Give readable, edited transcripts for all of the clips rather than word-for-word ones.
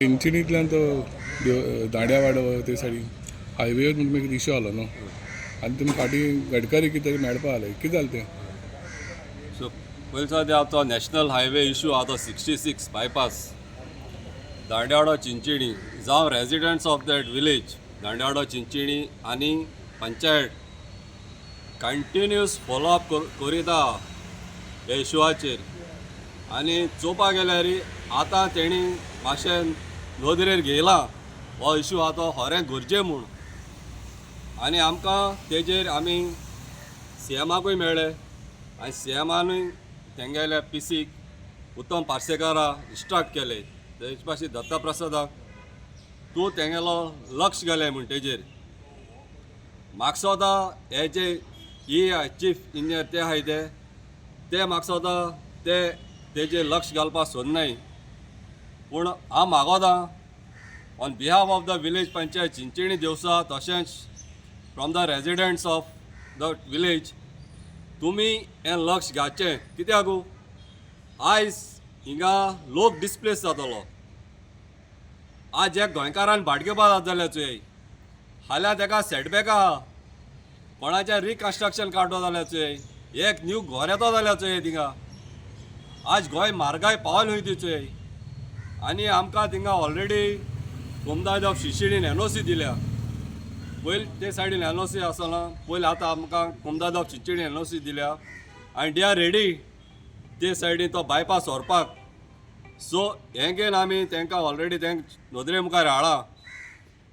चिंचणींतल्यान तो दांड्या वाडो ते सायडीन हायवेवर मागीर इशू आलो न्हू आनी तुमी फाटीं गडकरी कितें तरी मेळपा आले कितें जालें तें सो पयलीं सद्या तो नॅशनल हायवे इशू आहा तो 66 बायपास दांड्यावाडो चिंचणी जावं residents of that village Dandyawado Chinchani आनी पंचायत कंटिन्यूस फॉलोअप करीता ह्या इशूआचेर आनी चोवपाक गेल्यार आतां तेणी मातशें नोंदरेर घेयला हो इशू आहा तो खरें गरजे म्हूण आनी आमकां तेजेर आमी सीएमाकूय मेळ्ळे आनी सीएमानूय तेंगेल्या पिसीक उत्तम पार्सेकारा इन्स्ट्रक्ट केले तेजे भाशेन दत्ता प्रसादाक तूं तेंगेलो लक्ष घाले म्हूण तेजेर म्हाका सोदा हे जे चीफ इंजिनियर ते आहाय ते म्हाका सोदा तेजेर लक्ष घालपाक सोदनाय पूण हांव मागोता on behalf of the village panchayat Chinchani देवसा तशेंच from the residents of the village तुमी हें लक्ष घातचें कित्याक आयज हिंगा लोक डिस्प्लेस जातलो आज जे गोंयकारान भाटकेपा जाता जाल्यार चुये हाल्यार तेका सेटबॅक आहा कोणाचें रिकन्स्ट्रक्शन काडटो जाल्यार चुये एक न्यू घर येतो जाल्यार चुये थिंगा आज गोंय म्हारगाय पावल खंय ती चुये आनी आमकां थिंगा ऑलरेडी कुमदाद ऑफ शिशिडीन एनओसी दिल्या पयलीं ते सायडीन एनओसी आसना पयलीं आतां आमकां कुमदाद ऑफ चिंचणी एनओसी दिल्या आनी दे आर रेडी ते सायडीन तो बायपास व्हरपाक सो हें घेवन आमी तांकां ऑलरेडी नोंदरे मुखार हाडा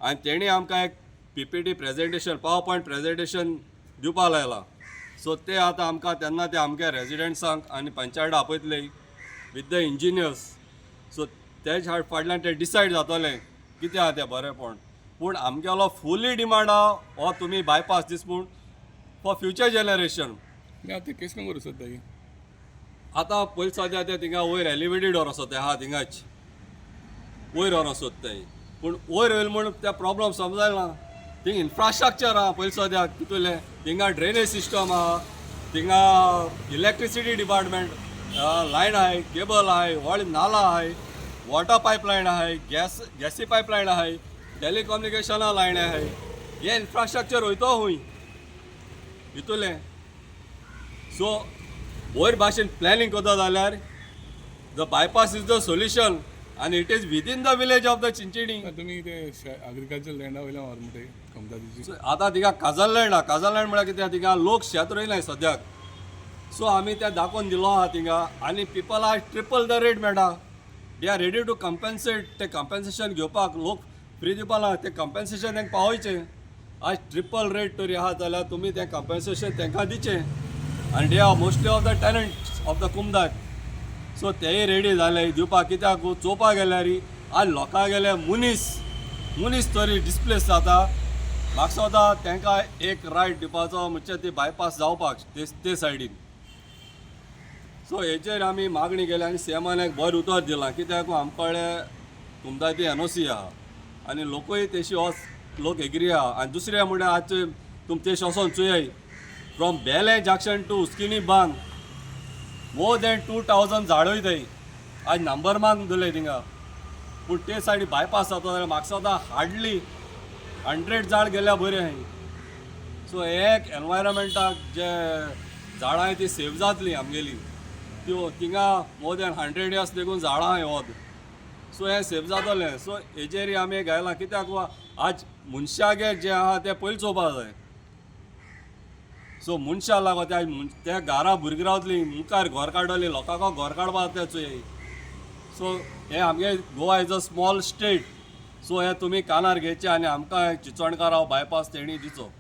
आनी तेणी आमकां एक PPT presentation power point presentation दिवपा लायला सो ते आतां आमकां तेन्ना ते आमच्या रेजिडेंट्सांक आनी पंचायत आपयतले विथ द इंजिनियर्स सो तेच्या फाटल्यान ते डिसायड जातलें कितें आहा तें बरेंपण पूण आमगेलो फुली डिमांड आहा हो तुमी बायपास दीस पूण फॉर फ्युचर जनरेशन ते केस करून सोदता आतां पयलीं सद्या ते थिंगा वयर एलिवेटेड व्हरो सोदता आहा थिंगाच वयर व्हरो सोदताय पूण वयर वयल म्हूण ते प्रॉब्लम समजायना थिंग इन्फ्रास्ट्रक्चर आहा पयलीं सद्या कितुलें थिंगा ड्रेनेज सिस्टम आहा थिंगा इलेक्ट्रिसिटी डिपार्टमेंट लायन आहाय केबल आहाय व्हड नाला आहाय वॉटर पायपलायन आहाय गॅसी पायपलायन आहाय टेलिकम्युनिकेशना लायन आहाय हे इन्फ्रास्ट्रक्चर वयतो खूंय हितुलें सो वयर भाशेन प्लॅनिंग करता जाल्यार the bypass is the solution आनी it is within the village of the Chinchani तुमी ते एग्रीकल्चर लँडा वयल्यान व्हर म्हणटा कमताची आतां थिंगा काजल लँड आहा काजल लँड म्हळ्यार कितें थिंगा लोक शेत रोयनाय सद्याक सो आमी ते दाखोवन दिलो आहा थिंगा आनी people are triple the rate मेळटा they are ready to compensate ते कंपेन्सेशन घेवपाक लोक फ्री दिवपा ना ते कंपेन्सेशन तांकां पावयचें आज ट्रिपल रेट तरी आहा जाल्यार तुमी तें कंपेन्सेशन तांकां दिचें आनी they are mostly of the tenants of the Kumdad so तेय रेडी जाले दिवपाक कित्याक चोवपाक गेल्यार आज लोकां गेले मुनीस तरी डिस्प्लेस जाता म्हाका सोदा तांकां एक रायट दिवपाचो म्हणजे ती बायपास जावपाक ते सायडीन सो हेचेर आमी मागणी केली आनी सीएमान एक बरें उतर दिलां कित्याक आमचे कडेन कुमदादी एनओसी आहा आनी लोकूय तेशी लोक एग्री आहा आनी दुसरें म्हणल्यार आज तुमी तेश वचोन चुयाय from Bele junction to Skini बांद मोर दॅन 2000 झाडां वयताय आज नंबर मान दिले थिंगा पूण ते सायडी बायपास जाता जाल्यार म्हाका सोदा हार्डली 100 झाड गेल्या बरें आहाय सो एक एनवायरमेंटाक जे झाडां आहाय ती सेव जातली आमगेली त्यो थिंगा मोर दॅन 100 इयर्स देखून झाडां आहाय वोद सो हें सेव जातलें सो हेजेर आमी घायला कित्याक आज मनशागे जे आहा ते पयलीं चोवपाक जाय सो मनशां लागोन त्या घरा भुरगीं रावतलीं मुखार घर काडटलीं लोकांक घर काडपाक ते चुये सो हें आमगे Goa is a small state so हें तुमी कानार घेवचें आनी आमकां चिंचोणकाराव बायपास तेणी दिचो